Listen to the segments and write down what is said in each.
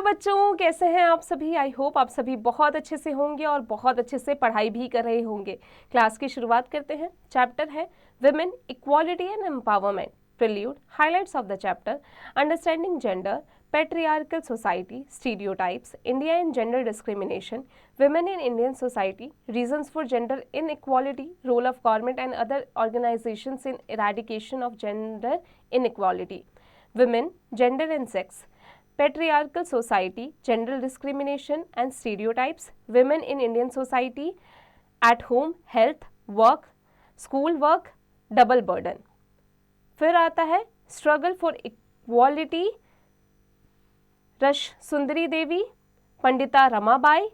बच्चों, कैसे हैं आप सभी? आई होप आप सभी बहुत अच्छे से होंगे और बहुत अच्छे से पढ़ाई भी कर रहे होंगे। क्लास की शुरुआत करते हैं। चैप्टर है women, equality and empowerment. Prelude, highlights of the chapter, understanding gender, patriarchal society, stereotypes, India and gender discrimination, women in Indian society, reasons for gender inequality, role of government and other organizations in eradication of gender inequality, women, gender and sex, patriarchal society, gender discrimination and stereotypes, women in Indian society, at home, health, work, school work, double burden। फिर आता है struggle for equality, rush Sundari Devi, Pandita Ramabai,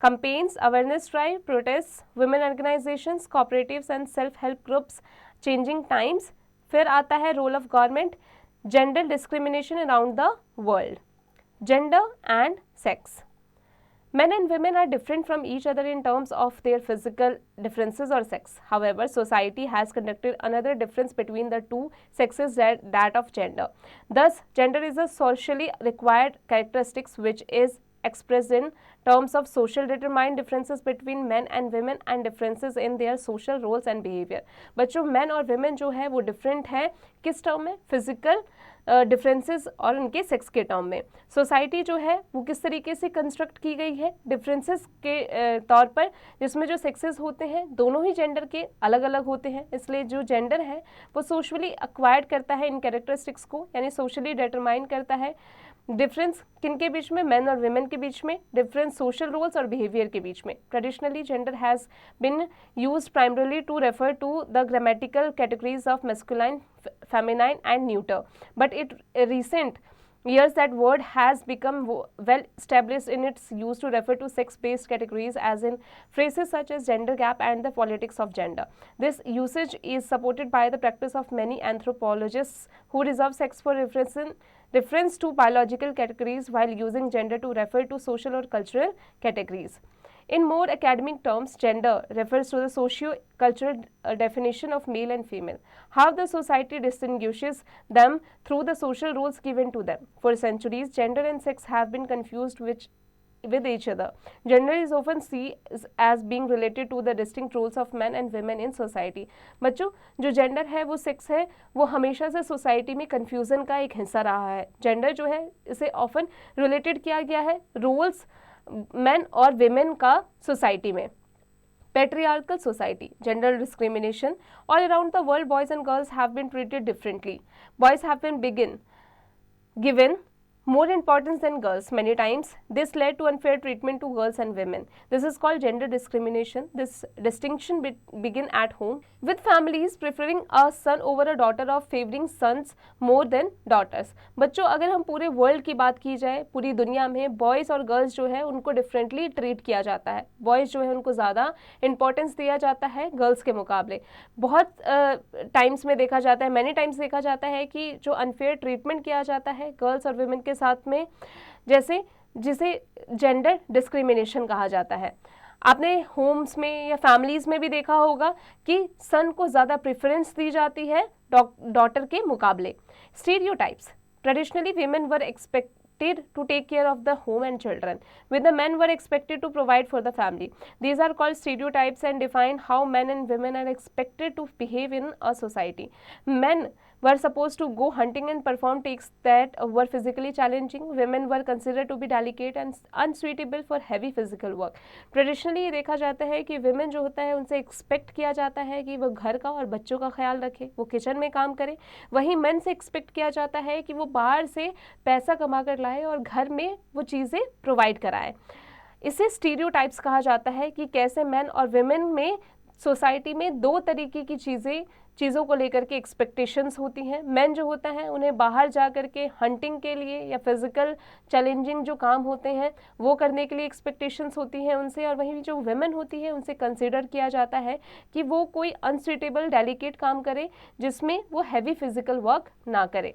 campaigns, awareness drive, protests, women organizations, cooperatives and self-help groups, changing times। फिर आता है role of government, gender discrimination around the world, gender and sex। Men and women are different from each other in terms of their physical differences or sex. However, society has conducted another difference between the two sexes, that of gender. Thus, gender is a socially required characteristics which is expressed in terms of social determined differences between men and women and differences in their social roles and behavior। बच्चों, men और women जो है वो different है किस term में? Physical differences और उनके सेक्स के टर्म में। सोसाइटी जो है वो किस तरीके से कंस्ट्रक्ट की गई है? डिफरेंसेस के तौर पर, जिसमें जो सेक्सेस होते हैं दोनों ही जेंडर के अलग अलग होते हैं, इसलिए जो जेंडर है वो सोशली एक्वायर्ड करता है इन कैरेक्टरिस्टिक्स को, यानी सोशली डिटरमाइन करता है डिफरेंस किनके बीच में? मेन और वुमेन के बीच में, डिफरेंट सोशल रोल्स और बिहेवियर के बीच में। Traditionally gender has been used primarily to refer to the grammatical categories of masculine, feminine and neuter, but in recent years that word has become well established in its use to refer to sex based categories, as in phrases such as gender gap and the politics of gender. This usage is supported by the practice of many anthropologists who reserve sex for reference to biological categories while using gender to refer to social or cultural categories. In more academic terms, gender refers to the socio-cultural definition of male and female, how the society distinguishes them through the social roles given to them. For centuries, gender and sex have been confused with each other. Gender is often seen as being related to the distinct roles of men and women in society. बच्चों, जो gender है वो sex है, वो हमेशा से society में confusion का एक हिस्सा रहा है। जेंडर जो है इसे ऑफन रिलेटेड किया गया है रोल्स मेन और विमेन का सोसाइटी में। Patriarchal society, gender discrimination, all around the world boys and girls have been treated differently. Boys have been given more importance than girls. Many times this led to unfair treatment to girls and women. This is called gender discrimination. This distinction begin at home, with families preferring a son over a daughter or favoring sons more than daughters. बच्चों, अगर हम पूरे world की बात की जाए, पूरी दुनिया में बॉयज़ और गर्ल्स जो है उनको डिफरेंटली ट्रीट किया जाता है। बॉयज़ जो है उनको ज़्यादा इंपॉर्टेंस दिया जाता है गर्ल्स के मुकाबले। बहुत टाइम्स में देखा जाता है, मैनी टाइम्स देखा जाता है कि जो अनफेयर ट्रीटमेंट किया जाता है गर्ल्स और वुमेन के साथ में, जैसे जिसे जेंडर डिस्क्रिमिनेशन कहा जाता है। आपने होम्स में या फैमिलीज़ में भी देखा होगा कि सन को ज़्यादा प्रेफरेंस दी जाती है डॉटर के मुकाबले। Stereotypes, traditionally women were expected to take care of the home and children, with the men were expected to provide for the family. These are called stereotypes and define how men and women are expected to behave in a society. Men were supposed to go hunting and perform tasks that were physically challenging. Women were considered to be delicate and unsuitable for heavy physical work. Traditionally ये देखा जाता है कि women जो होता है उनसे expect किया जाता है कि वो घर का और बच्चों का ख्याल रखे, वो किचन में काम करे। वहीं men से expect किया जाता है कि वो बाहर से पैसा कमा कर लाए और घर में वो चीज़ें प्रोवाइड कराए। इसे स्टीरियोटाइप्स कहा जाता है कि कैसे मैन और विमेन में सोसाइटी में दो तरीके की चीज़ों को लेकर के एक्सपेक्टेशंस होती हैं। मैन जो होता है उन्हें बाहर जा कर के हंटिंग के लिए या फिजिकल चैलेंजिंग जो काम होते हैं वो करने के लिए एक्सपेक्टेशंस होती हैं उनसे, और वहीं जो वुमेन होती है उनसे कंसिडर किया जाता है कि वो कोई अनसुइटेबल डेलिकेट काम करे जिसमें वो हैवी फिजिकल वर्क ना करे।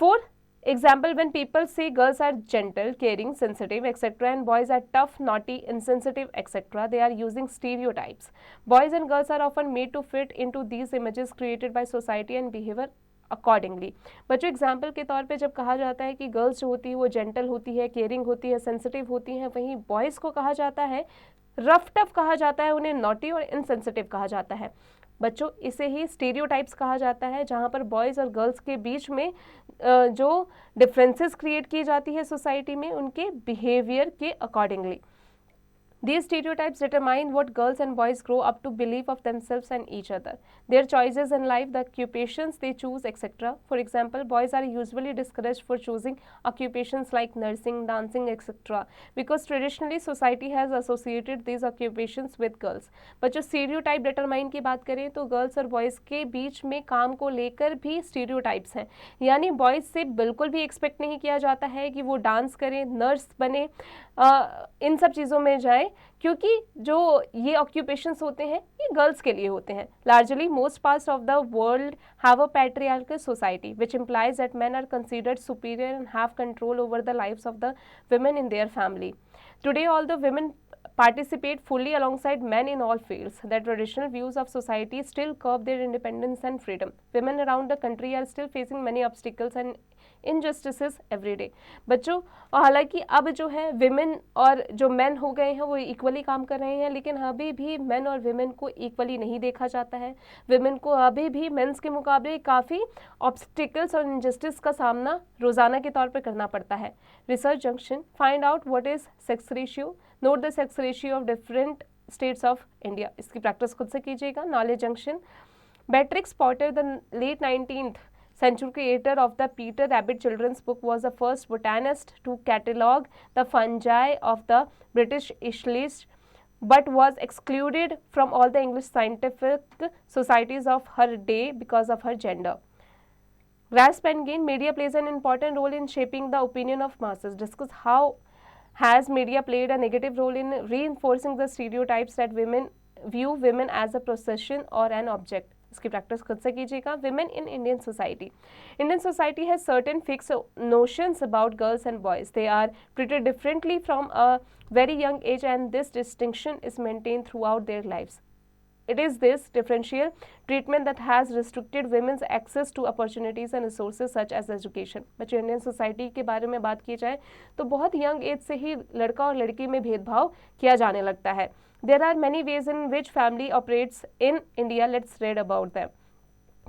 Four example, when people say girls are gentle, caring, sensitive, etc., and boys are tough, naughty, insensitive, etc., they are using stereotypes. Boys and girls are often made to fit into these images created by society and behavior accordingly. बच्चों example के तौर पे जब कहा जाता है कि girls जो होती है वो जेंटल होती है, केयरिंग होती है, सेंसिटिव होती हैं, वहीं बॉयज़ को कहा जाता है रफ टफ, कहा जाता है उन्हें नॉटी और इनसेंसिटिव कहा जाता है। बच्चों इसे ही स्टीरियोटाइप्स कहा जाता है, जहाँ पर बॉयज़ और गर्ल्स के बीच में जो डिफरेंसेस क्रिएट की जाती है सोसाइटी में उनके बिहेवियर के accordingly. These stereotypes determine what girls and boys grow up to believe of themselves and each other, their choices in life, the occupations they choose, etc. For example, boys are usually discouraged for choosing occupations like nursing, dancing, etc. because traditionally society has associated these occupations with girls. but जो stereotype determine की बात करें तो girls और boys के बीच में काम को लेकर भी stereotypes हैं, यानी boys से बिल्कुल भी expect नहीं किया जाता है कि वो डांस करें, नर्स बने, इन सब चीज़ों में जाए, क्योंकि जो ये ऑक्यूपेशंस होते हैं ये गर्ल्स के लिए होते हैं। Largely most parts of the world have a patriarchal society which implies that men are considered superior and have control over the lives of the women in their family. Today, although women participate fully alongside men in all fields, the traditional views of society still curb their independence and freedom. Women around the country are still facing many obstacles and injustices every day. बच्चों और हालांकि अब जो है women और जो main हो गए हैं वो इक्वली काम कर रहे हैं, लेकिन अभी भी मेन और विमेन को इक्वली नहीं देखा जाता है। विमेन को अभी भी मेंस के मुकाबले काफ़ी ऑब्स्टिकल्स और इनजस्टिस का सामना रोज़ाना के तौर पर करना पड़ता है। Research junction, find out what is sex ratio, note the sex ratio of different states of India. इसकी प्रैक्टिस खुद से कीजिएगा। Knowledge junction, Beatrix Potter the late 19th century creator of the Peter Rabbit children's book was the first botanist to catalogue the fungi of the British Isles, but was excluded from all the English scientific societies of her day because of her gender. Grass Penguin, media plays an important role in shaping the opinion of masses. Discuss how has media played a negative role in reinforcing the stereotypes that women view women as a possession or an object. इसकी practice खुद से कीजिएगा। Women in Indian society, Indian society has certain fix notions about girls and boys. They are treated differently from a very young age and this distinction is maintain throughout their lives. It is this differential treatment that has restricted women's access to opportunities and resources such as education. बच्चों Indian society के बारे में बात की जाए तो बहुत young age से ही लड़का और लड़की में भेदभाव किया जाने लगता है। There are many ways in which family operates in India. Let's read about them.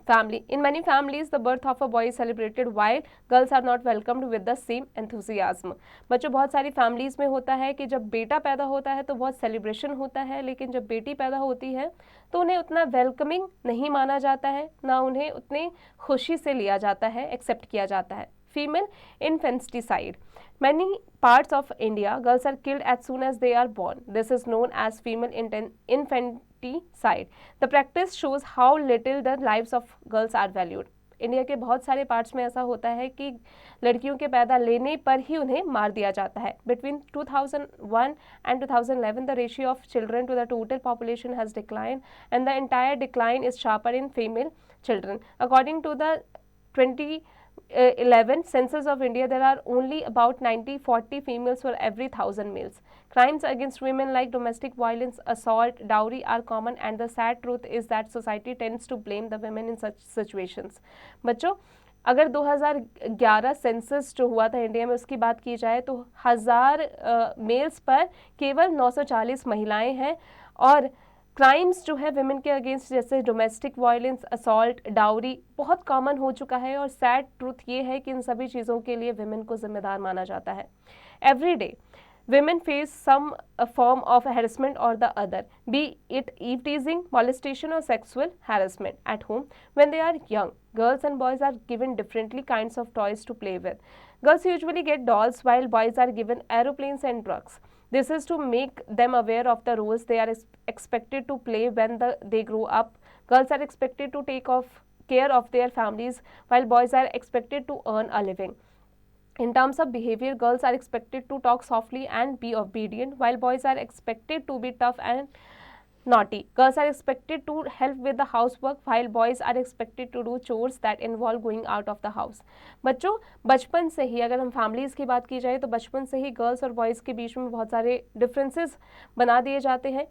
Family. In many families, the birth of a boy is celebrated while girls are not welcomed with the same enthusiasm. बच्चों बहुत सारी families में होता है कि जब बेटा पैदा होता है तो बहुत सेलिब्रेशन होता है, लेकिन जब बेटी पैदा होती है तो उन्हें उतना वेलकमिंग नहीं माना जाता है, ना उन्हें उतनी खुशी से लिया जाता है, एक्सेप्ट किया जाता है। Female infanticide. Many parts of India, girls are killed as soon as they are born. This is known as female infanticide. The practice shows how little the lives of girls are valued. India के बहुत सारे parts में ऐसा होता है कि लड़कियों के पैदा लेने पर ही उन्हें मार दिया जाता है। Between 2001 and 2011, the ratio of children to the total population has declined, and the entire decline is sharper in female children. According to the 2011 census of India, there are only about 40 females for every 1,000 males. Crimes against women like domestic violence, assault, dowry are common, and the sad truth is that society tends to blame the women in such situations. बच्चों अगर 2011 census जो हुआ था India में उसकी बात की जाए तो 1000 मेल्स पर केवल 940 महिलाएं हैं, और क्राइम्स जो है विमेन के अगेंस्ट जैसे डोमेस्टिक वायलेंस, असॉल्ट, डाउरी बहुत कॉमन हो चुका है, और सैड ट्रूथ ये है कि इन सभी चीज़ों के लिए विमेन को जिम्मेदार माना जाता है। Every day women face some form of harassment or the other, be it eve-teasing, molestation or sexual harassment at home. When they are young, girls and boys are given differently kinds of toys to play with. Girls usually get dolls while boys are given aeroplanes and trucks. This is to make them aware of the roles they are expected to play when they grow up. Girls are expected to take care of their families while boys are expected to earn a living. In terms of behavior, girls are expected to talk softly and be obedient, while boys are expected to be tough and naughty. Girls are expected to help with the housework, while boys are expected to do chores that involve going out of the house. बच्चों बचपन से ही अगर हम families की बात की जाए तो बचपन से ही गर्ल्स और बॉयज़ के बीच में बहुत सारे डिफरेंसेस बना दिए जाते हैं।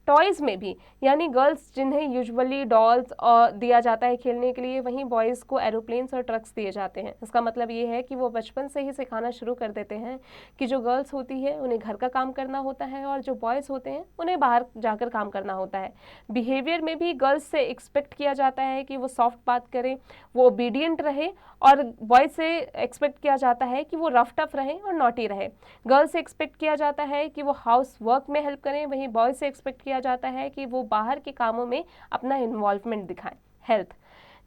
टॉयज़ में भी, यानी गर्ल्स जिन्हें यूजुअली डॉल्स दिया जाता है खेलने के लिए, वहीं बॉयज़ को एरोप्लेन्स और ट्रक्स दिए जाते हैं। इसका मतलब ये है कि वो बचपन से ही सिखाना शुरू कर देते हैं कि जो गर्ल्स होती है उन्हें घर का काम करना होता है और जो बॉयज़ होते हैं उन्हें बाहर जाकर काम करना होता है। बिहेवियर में भी गर्ल्स से एक्सपेक्ट किया जाता है कि वो सॉफ्ट बात करें, वो ओबीडियंट रहे, और बॉयज़ से एक्सपेक्ट किया जाता है कि वो रफ टफ रहें और नॉटी रहे। गर्ल्स से एक्सपेक्ट किया जाता है कि वो हाउस वर्क में हेल्प करें, वहीं बॉयज़ से एक्सपेक्ट किया जाता है कि वो बाहर के कामों में अपना इन्वॉल्वमेंट दिखाएं। Health,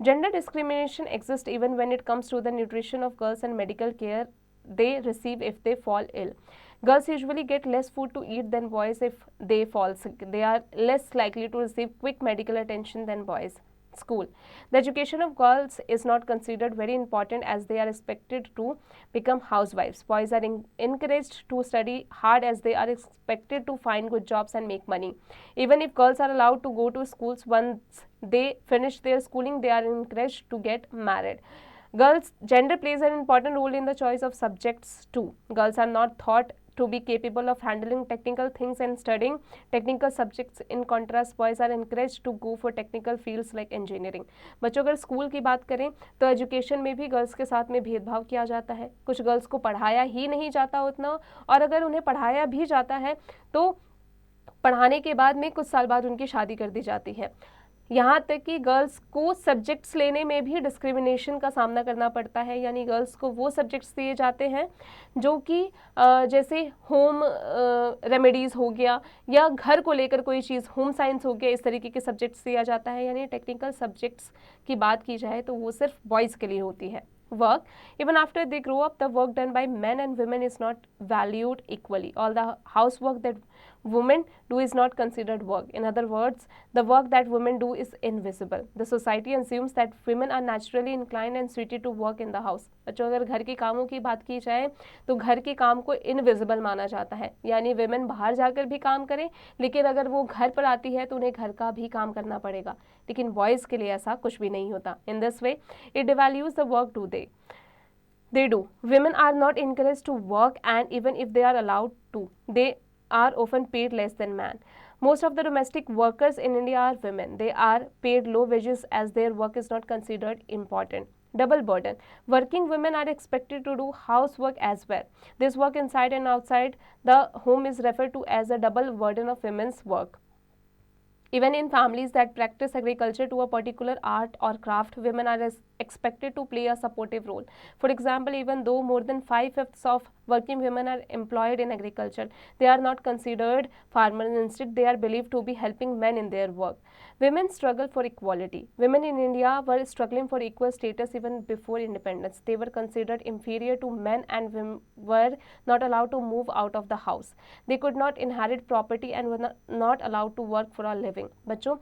gender discrimination exists even when it comes to the nutrition of girls and medical care they receive if they fall ill. Girls usually get less food to eat than boys if they fall sick. They are less likely to receive quick medical attention than boys. School. The education of girls is not considered very important as they are expected to become housewives. Boys are encouraged to study hard as they are expected to find good jobs and make money. Even if girls are allowed to go to schools, once they finish their schooling, they are encouraged to get married. Girls' gender plays an important role in the choice of subjects too. Girls are not thought to be capable of handling technical things and studying technical subjects. In contrast, boys are encouraged to go for technical fields like engineering. बच्चों अगर school की बात करें तो education में भी girls के साथ में भेदभाव किया जाता है। कुछ गर्ल्स को पढ़ाया ही नहीं जाता उतना, और अगर उन्हें पढ़ाया भी जाता है तो पढ़ाने के बाद में कुछ साल बाद उनकी शादी कर दी जाती है। यहाँ तक कि गर्ल्स को सब्जेक्ट्स लेने में भी डिस्क्रिमिनेशन का सामना करना पड़ता है, यानी गर्ल्स को वो सब्जेक्ट्स दिए जाते हैं जो कि जैसे होम रेमेडीज़ हो गया या घर को लेकर कोई चीज़, होम साइंस हो गया, इस तरीके के सब्जेक्ट्स दिया जाता है। यानी टेक्निकल सब्जेक्ट्स की बात की जाए तो वो सिर्फ बॉयज़ के लिए होती है। Work, even after they grow up, the work done by men and women is not valued equally. All the housework that women do is not considered work. In other words, the work that women do is invisible. The society assumes that women are naturally inclined and suited to work in the house. बच्चों अगर घर के कामों की बात की जाए तो घर के काम को इनविजिबल माना जाता है, यानी वेमेन बाहर जाकर भी काम करें, लेकिन अगर वो घर पर आती है तो उन्हें घर का भी काम करना पड़ेगा। लेकिन बॉयज़ के लिए ऐसा कुछ भी नहीं होता। In this way it devalues the work do they do. Women are not encouraged to work, and even if they are allowed to, they are often paid less than men. Most of the domestic workers in India are women. They are paid low wages as their work is not considered important. Double burden. Working women are expected to do housework as well. This work inside and outside the home is referred to as a double burden of women's work. Even in families that practice agriculture to a particular art or craft, women are expected to play a supportive role. For example, even though more than 5/5 of working women are employed in agriculture, they are not considered farmers. Instead, they are believed to be helping men in their work. Women struggle for equality. Women in India were struggling for equal status even before independence. They were considered inferior to men and were not allowed to move out of the house. They could not inherit property and were not allowed to work for a living. बच्चों,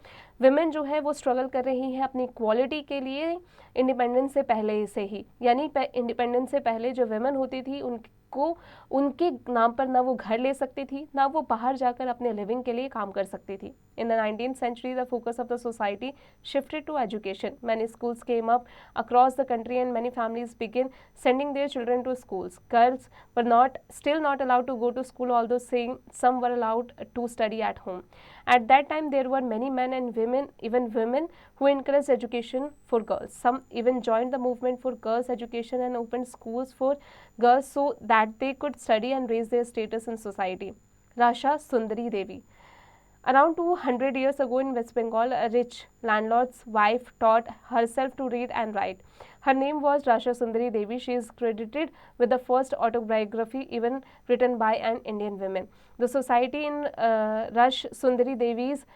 women जो है वो struggle कर रही है अपनी equality के लिए इंडिपेंडेंस से पहले से ही, यानी इंडिपेंडेंस से पहले जो women होती थी उनको उनके नाम पर ना वो घर ले सकती थी, ना वो बाहर जाकर अपने लिविंग के लिए काम कर सकती थी। In the 19th century, the focus of the society shifted to education. Many schools came up across the country and many families began sending their children to schools. Girls were still not allowed to go to school, although some were allowed to study at home. At that time, there were many men and women, even women, who encouraged education for girls. Some even joined the movement for girls' education and opened schools for girls so that they could study and raise their status in society. Rasha Sundari Devi. Around 200 years ago in West Bengal, a rich landlord's wife taught herself to read and write. Her name was Rasha Sundari Devi. She is credited with the first autobiography even written by an Indian woman. The society in Rasha Sundari Devi's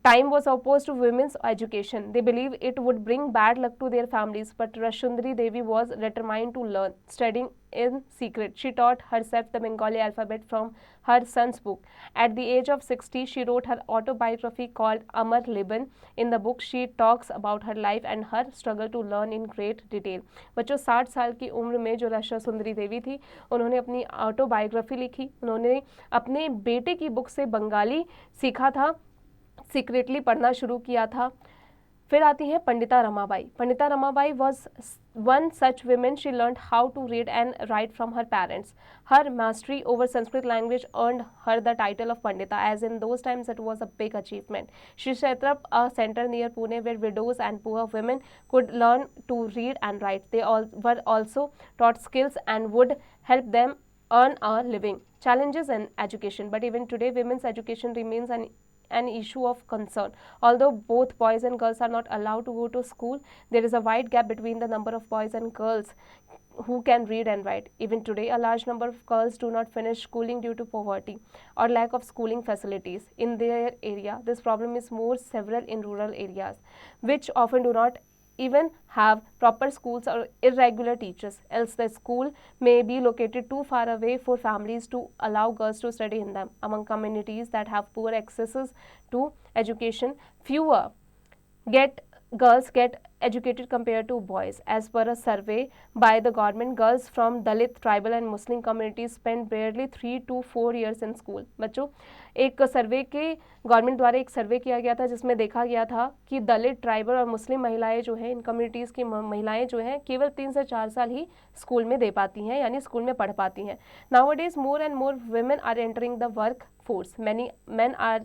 time was opposed to women's education. They believed it would bring bad luck to their families, but Rashundari Devi was determined to learn, studying in secret. She taught herself the Bengali alphabet from her son's book. At the age of 60, she wrote her autobiography called Amar Liban. In the book, she talks about her life and her struggle to learn in great detail. बच्चों 60 साल की उम्र में जो राशा सुंदरी देवी थी, उन्होंने अपनी autobiography लिखी। उन्होंने अपने बेटे की बुक से बंगाली सीखा था, सीक्रेटली पढ़ना शुरू किया था। फिर आती हैं Pandita Ramabai. Pandita Ramabai was one such woman. She learned how to read and write from her parents. Her mastery over Sanskrit language earned her the title of Pandita, as in those times it was a big achievement. She set up a center near Pune where widows and poor women could learn to read and write. They all were also taught skills and would help them earn a living. Challenges in education. But even today, women's education remains an issue of concern. Although both boys and girls are not allowed to go to school, there is a wide gap between the number of boys and girls who can read and write. Even today, a large number of girls do not finish schooling due to poverty or lack of schooling facilities in their area. This problem is more severe in rural areas, which often do not even have proper schools or irregular teachers, else the school may be located too far away for families to allow girls to study in them. Among communities that have poor accesses to education, fewer girls get educated compared to boys. As per a survey by the government, girls from Dalit, tribal and Muslim communities spend barely 3 to 4 years in school. बच्चों, एक सर्वे के government द्वारा एक सर्वे किया गया था जिसमें देखा गया था कि दलित, ट्राइबल और मुस्लिम महिलाएं जो हैं, इन कम्युनिटीज़ की महिलाएं जो हैं केवल 3 से 4 साल ही स्कूल में दे पाती हैं, यानी स्कूल में पढ़ पाती हैं. Nowadays, more and more women are entering the workforce. Many men are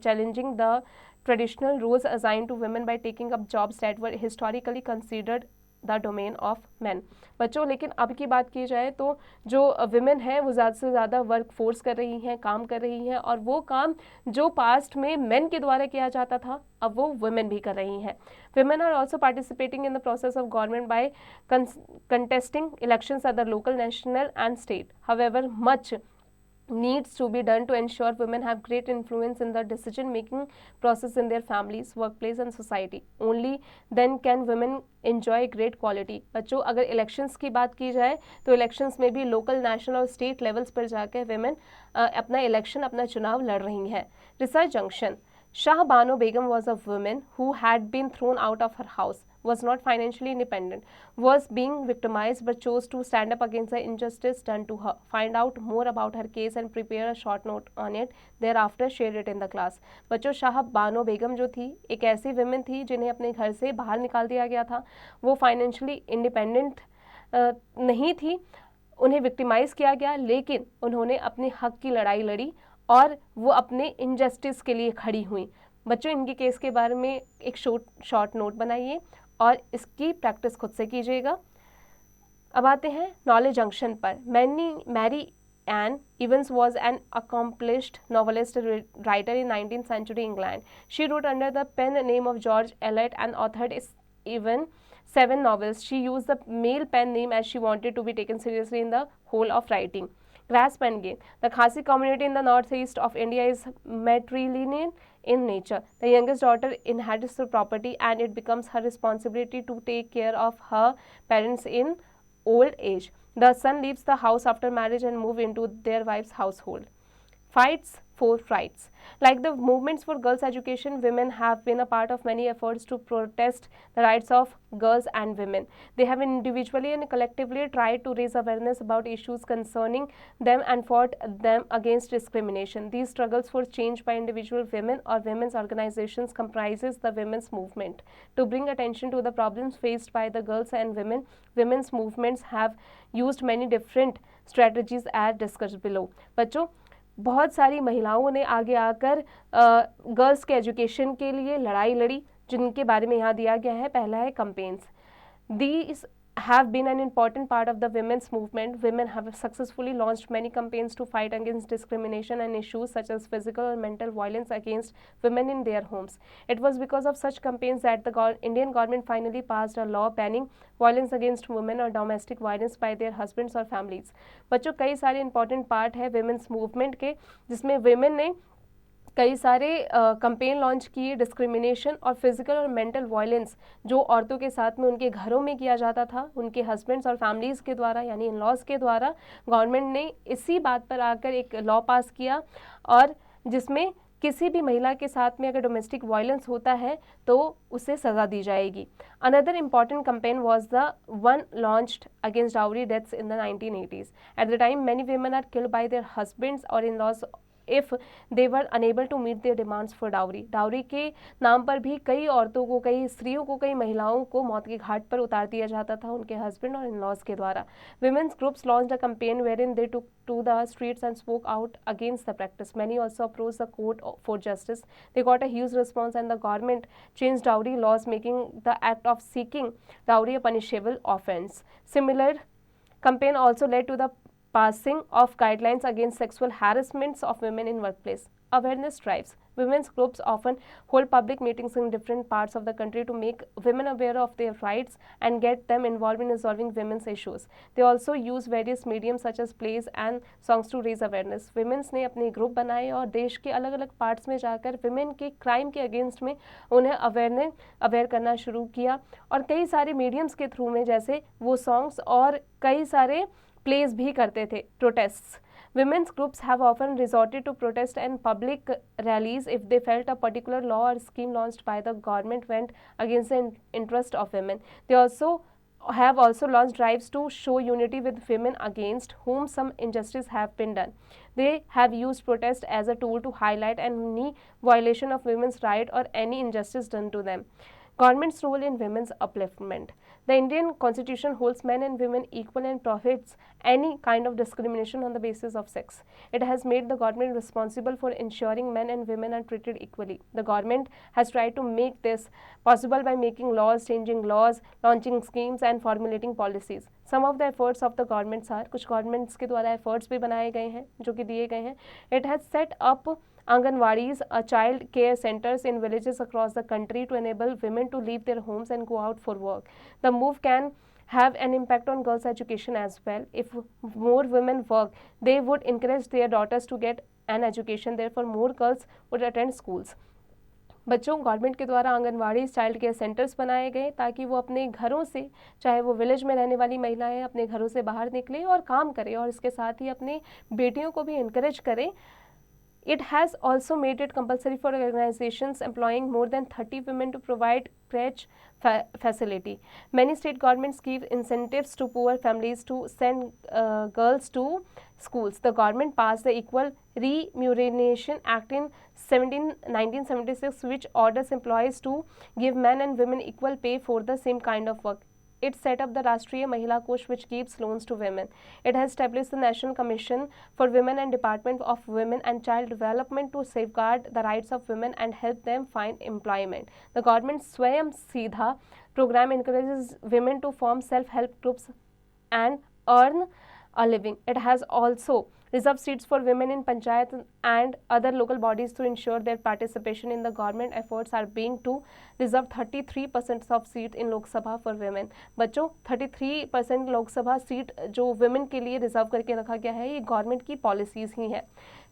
challenging the traditional roles assigned to women by taking up jobs that were historically considered the domain of man. बच्चों, लेकिन अब की बात की जाए तो जो women है वो ज़्यादा से ज़्यादा वर्क फोर्स कर रही हैं, काम कर रही हैं, और वो काम जो पास्ट में मेन के द्वारा किया जाता था अब वो वुमेन भी कर रही हैं. Women are also participating in the process of government by contesting elections at the local, national and state. However, much needs to be done to ensure women have great influence in the decision making process in their families, workplace and society. Only then can women enjoy great quality. बच्चों, अगर elections की बात की जाए तो elections में भी local, national और स्टेट लेवल्स पर जाकर women अपना इलेक्शन, अपना चुनाव लड़ रही हैं. Research junction. Shah Bano Begum was a woman who had been thrown out of her house, was not financially independent, was being victimized but chose to stand up against the injustice done to her. Find out more about her case and prepare a short note on it. Thereafter share it in the class. बच्चों, शाह बानो बेगम जो थी एक ऐसी women थी जिन्हें अपने घर से बाहर निकाल दिया गया था. वो फाइनेंशियली इंडिपेंडेंट नहीं थी, उन्हें विक्टिमाइज किया गया, लेकिन उन्होंने अपने हक की लड़ाई लड़ी और वो अपने इनजस्टिस के लिए खड़ी हुई. बच्चों, इनके केस के बारे में एक शॉर्ट नोट बनाइए और इसकी प्रैक्टिस खुद से कीजिएगा. अब आते हैं नॉलेज जंक्शन पर. Mary Ann Evans was an accomplished novelist writer in 19th century England. She wrote under the pen name of George Eliot and authored even 7 novels. She used the male pen name as she wanted to be taken seriously in the whole of writing. Grasp and gain. The Khasi community in the northeast of India is matrilineal in nature. The youngest daughter inherits the property and it becomes her responsibility to take care of her parents in old age. The son leaves the house after marriage and move into their wife's household. Fights for rights. Like the movements for girls' education, women have been a part of many efforts to protest the rights of girls and women. They have individually and collectively tried to raise awareness about issues concerning them and fought them against discrimination. These struggles for change by individual women or women's organizations comprises the women's movement. To bring attention to the problems faced by the girls and women, women's movements have used many different strategies as discussed below. बच्चों, बहुत सारी महिलाओं ने आगे आकर girls के education के लिए लड़ाई लड़ी, जिनके बारे में यहाँ दिया गया है. पहला है campaigns. These have been an important part of the women's movement. Women have successfully launched many campaigns to fight against discrimination and issues such as physical or mental violence against women in their homes. It was because of such campaigns that the Indian government finally passed a law banning violence against women or domestic violence by their husbands or families. बच्चों, कई सारे important part है women's movement के, जिसमें women ने कई सारे campaign launch किए. डिस्क्रिमिनेशन और फिजिकल और मेंटल वायलेंस जो औरतों के साथ में उनके घरों में किया जाता था, उनके हस्बैंड्स और फैमिलीज़ के द्वारा यानी इन लॉज के द्वारा, गवर्नमेंट ने इसी बात पर आकर एक लॉ पास किया, और जिसमें किसी भी महिला के साथ में अगर डोमेस्टिक वायलेंस होता है तो उसे सज़ा दी जाएगी. Another important campaign was the one launched against dowry deaths in the 1980s. At the time many women are killed by their husbands or in-laws if they were unable to meet their demands for dowry. Dowry के नाम पर भी कई औरतों को, कई स्त्रियों को, कई महिलाओं को मौत के घाट पर उतार दिया जाता था उनके हस्बैंड और इन-लॉज के द्वारा. Women's groups launched a campaign wherein they took to the streets and spoke out against the practice. Many also approached the court for justice. They got a huge response and the government changed dowry laws, making the act of seeking dowry a punishable offense. Similar campaign also led to the passing of guidelines against sexual harassments of women in workplace. Awareness drives. Women's groups often hold public meetings in different parts of the country to make women aware of their rights and get them involved in resolving women's issues. They also use various mediums such as plays and songs to raise awareness. Women's ने अपने group बनाए और देश के अलग अलग parts में जाकर women के क्राइम के अगेंस्ट में उन्हें अवेयर करना शुरू किया और कई सारे मीडियम्स के थ्रू में जैसे वो सॉन्ग्स और कई सारे प्लेस भी करते थे. Protests. Women's groups have often resorted to protest and public rallies if they felt a particular law or scheme launched by the government went against the interest of women. They have also launched drives to show unity with women against whom some injustice have been done. They have used protest as a tool to highlight any violation of women's right or any injustice done to them. Government's role in women's upliftment. The Indian Constitution holds men and women equal and prohibits any kind of discrimination on the basis of sex. It has made the government responsible for ensuring men and women are treated equally. The government has tried to make this possible by making laws, changing laws, launching schemes and formulating policies. Some of the efforts of the governments are, कुछ governments के द्वारा efforts भी बनाए गए हैं जो कि दिए गए हैं. It has set up Anganwadis, child care centers in villages across the country to enable women to leave their homes and go out for work. The move can have an impact on girls' education as well. If more women work, they would encourage their daughters to get an education. Therefore, more girls would attend schools. बच्चों government के द्वारा anganwadi child care centres बनाए गए ताकि वो अपने घरों से, चाहे वो विलेज में रहने वाली महिलाएं, अपने घरों से बाहर निकले और काम करें और इसके साथ ही अपने बेटियों को भी इनकरेज करें. It has also made it compulsory for organizations employing more than 30 women to provide crèche facility. Many state governments give incentives to poor families to send girls to schools. The government passed the Equal Remuneration Act in 1976, which orders employees to give men and women equal pay for the same kind of work. It set up the Rashtriya Mahila Kosh, which gives loans to women. It has established the National Commission for Women and Department of Women and Child Development to safeguard the rights of women and help them find employment. The government Swayam Seedha program encourages women to form self-help groups and earn a living. It has also reserved seats for women in panchayat and other local bodies to ensure their participation in the government efforts are being to reserve 33% of seats in Lok Sabha for women. बच्चों 33% Lok Sabha seat जो women के लिए reserve करके रखा गया है ये government की पॉलिसीज ही है.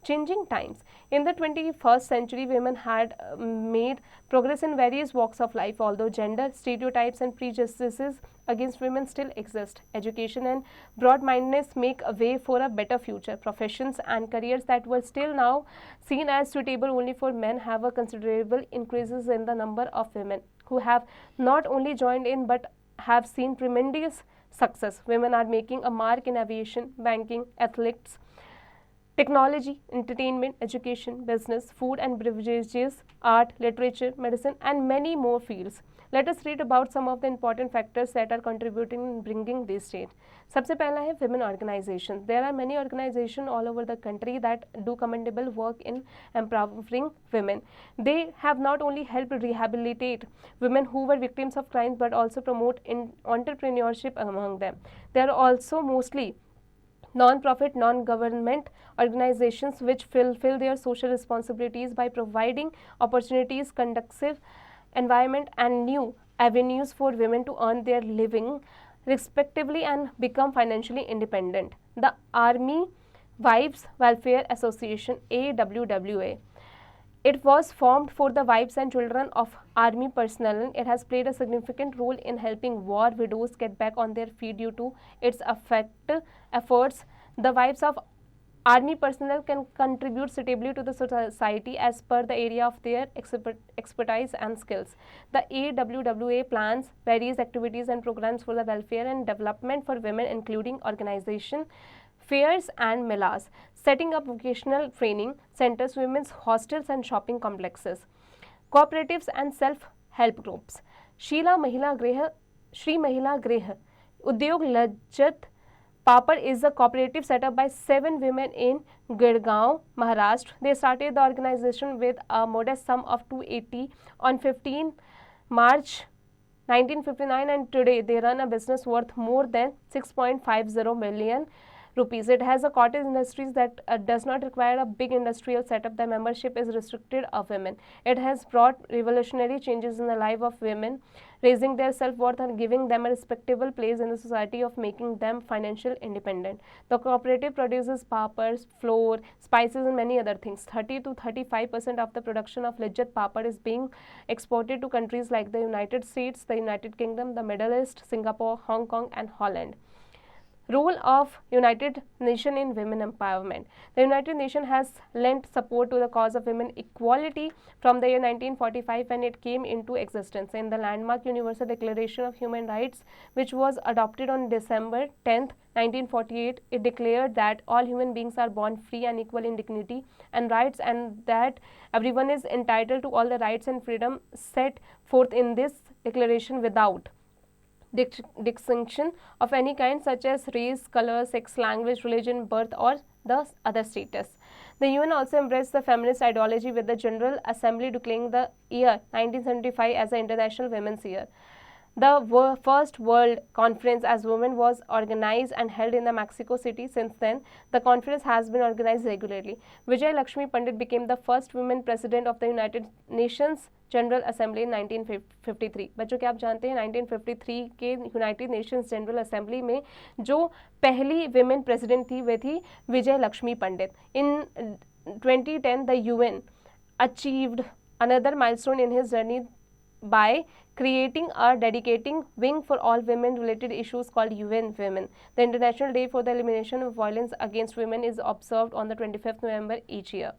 Changing times. In the 21st century, women had made progress in various walks of life, although gender stereotypes and prejudices against women still exist. Education and broad-mindedness make a way for a better future. Professions and careers that were still now seen as suitable only for men have a considerable increases in the number of women who have not only joined in but have seen tremendous success. Women are making a mark in aviation, banking, athletics, technology, entertainment, education, business, food and beverages, art, literature, medicine, and many more fields. Let us read about some of the important factors that are contributing in bringing this change. सबसे पहला है women organization. There are many organizations all over the country that do commendable work in empowering women. They have not only helped rehabilitate women who were victims of crimes but also promote entrepreneurship among them. They are also mostly non-profit, non-government organizations which fulfill their social responsibilities by providing opportunities, conducive environment and new avenues for women to earn their living respectively and become financially independent. The Army Wives Welfare Association, AWWA. It was formed for the wives and children of army personnel. It has played a significant role in helping war widows get back on their feet due to its efforts. The wives of army personnel can contribute suitably to the society as per the area of their expertise and skills. The AWWA plans various activities and programs for the welfare and development for women, including organization, fairs and melas, setting up vocational training centers, women's hostels and shopping complexes, cooperatives and self-help groups. Sheila महिला गृह, श्री महिला गृह उद्योग लज्जत Papad is a cooperative set up by 7 women in Gurgaon, Maharashtra. They started the organization with a modest sum of 280 on 15 March 1959, and today they run a business worth more than 6.50 million rupees. It has a cottage industries that does not require a big industrial setup. The membership is restricted of women. It has brought revolutionary changes in the life of women, raising their self-worth and giving them a respectable place in the society, of making them financial independent. The cooperative produces papads, flour, spices and many other things. 30 to 35% of the production of Lijjat papad is being exported to countries like the United States, the United Kingdom, the Middle East, Singapore, Hong Kong and Holland. Role of United Nations in women empowerment. The United Nations has lent support to the cause of women equality from the year 1945 when it came into existence. In the landmark Universal Declaration of Human Rights, which was adopted on December 10th, 1948, it declared that all human beings are born free and equal in dignity and rights, and that everyone is entitled to all the rights and freedom set forth in this declaration without distinction of any kind, such as race, color, sex, language, religion, birth or the other status. The UN also embraced the feminist ideology, with the General Assembly declaring the year 1975 as the International Women's Year. The first World Conference as Women was organized and held in the Mexico City. Since then, the conference has been organized regularly. Vijay Lakshmi Pandit became the first women president of the United Nations general assembly in 1953. बच्चों क्या आप जानते हैं 1953 के United Nations general assembly में जो पहली women president थी वे थी विजय लक्ष्मी पंडित. इन 2010 the UN achieved another milestone in his journey by creating a dedicating wing for all women related issues called UN Women. The International Day for the Elimination of Violence Against Women is observed on the 25th November each year.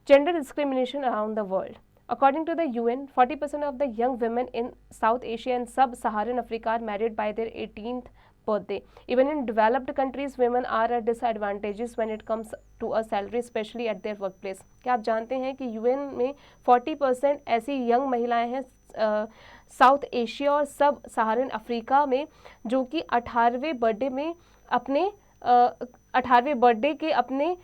Gender discrimination around the world. According to the UN, 40% of the young women in South Asia and Sub-Saharan Africa are married by their 18th birthday. Even in developed countries, women are at disadvantages when it comes to a salary, especially at their workplace. क्या आप जानते हैं कि UN में 40% ऐसी young महिलाएं हैं south Asia और सब सहारन अफ्रीका में जो कि 18वें बर्थडे में अपने 18वें बर्थडे के अपने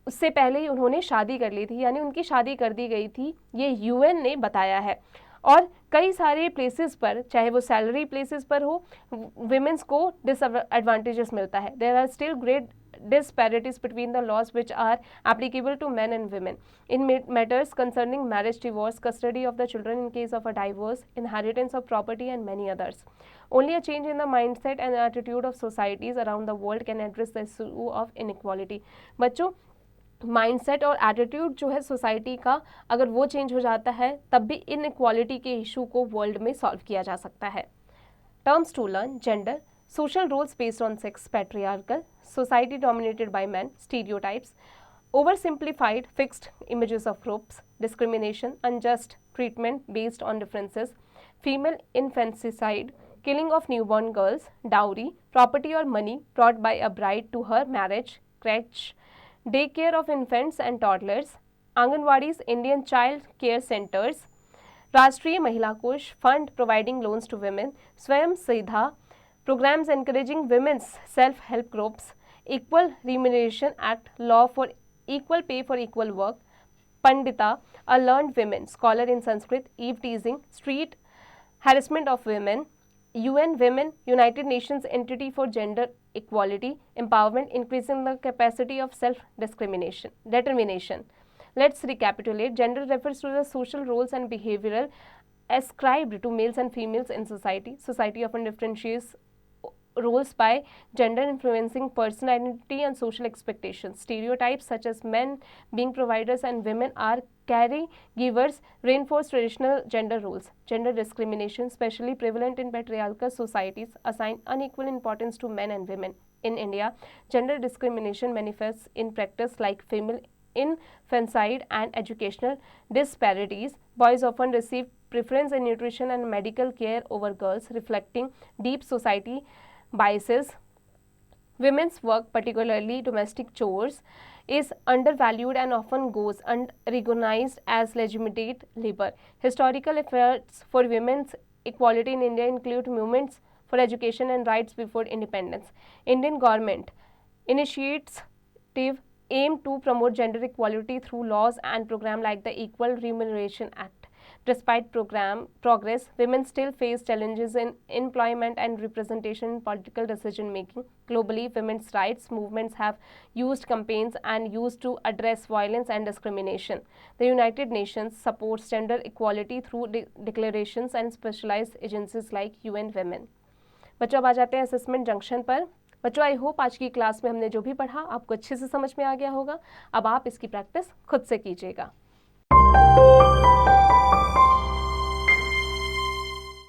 उससे पहले ही उन्होंने शादी कर ली थी, यानी उनकी शादी कर दी गई थी, ये यूएन ने बताया है. और कई सारे प्लेसेस पर, चाहे वो सैलरी प्लेसेस पर हो, विमेंस को डिसएडवांटेजेस मिलता है. There are still great disparities between the laws which are applicable to men and women in matters concerning marriage, divorce, custody of the children in case of a divorce, inheritance of property and many others. Only a change in the mindset and attitude of societies around the world can address the issue of inequality. बच्चों, mindset और attitude जो है society का, अगर वो change हो जाता है तब भी इनइक्वालिटी के इशू को वर्ल्ड में सॉल्व किया जा सकता है. Terms to learn. Gender, social roles based on sex, patriarchal, society dominated by men, stereotypes, oversimplified fixed images of groups, discrimination, unjust treatment based on differences, female infanticide, killing of newborn girls, dowry, property or money brought by a bride to her marriage, crèche, daycare of infants and toddlers, Anganwadis, Indian child care centers, Rashtriya Mahila Kosh, fund providing loans to women, Swayam Siddha, programs encouraging women's self-help groups, Equal Remuneration Act, law for equal pay for equal work, Pandita, a learned women, scholar in Sanskrit, eve teasing, street harassment of women, UN Women, United Nations entity for gender equality, empowerment, increasing the capacity of self-determination. Let's recapitulate. Gender refers to the social roles and behavioral ascribed to males and females in society. Society often differentiates roles by gender, influencing personal identity and social expectations. Stereotypes such as men being providers and women are caregivers reinforce traditional gender roles. Gender discrimination, especially prevalent in patriarchal societies, assign unequal importance to men and women. In India, gender discrimination manifests in practice like female infanticide and educational disparities. Boys often receive preference in nutrition and medical care over girls, reflecting deep society biases. Women's work, particularly domestic chores, is undervalued and often goes unrecognized as legitimate labor. Historical efforts for women's equality in India include movements for education and rights before independence. Indian government initiative aim to promote gender equality through laws and programs like the Equal Remuneration Act. Despite progress, women still face challenges in employment and representation in political decision making. Globally, women's rights movements have used campaigns and used to address violence and discrimination. The United Nations supports gender equality through declarations and specialized agencies like UN Women. बच्चों अब आ जाते हैं assessment junction पर। बच्चों I hope आज की class में हमने जो भी पढ़ा आपको अच्छे से समझ में आ गया होगा। अब आप इसकी प्रैक्टिस खुद से कीजिएगा।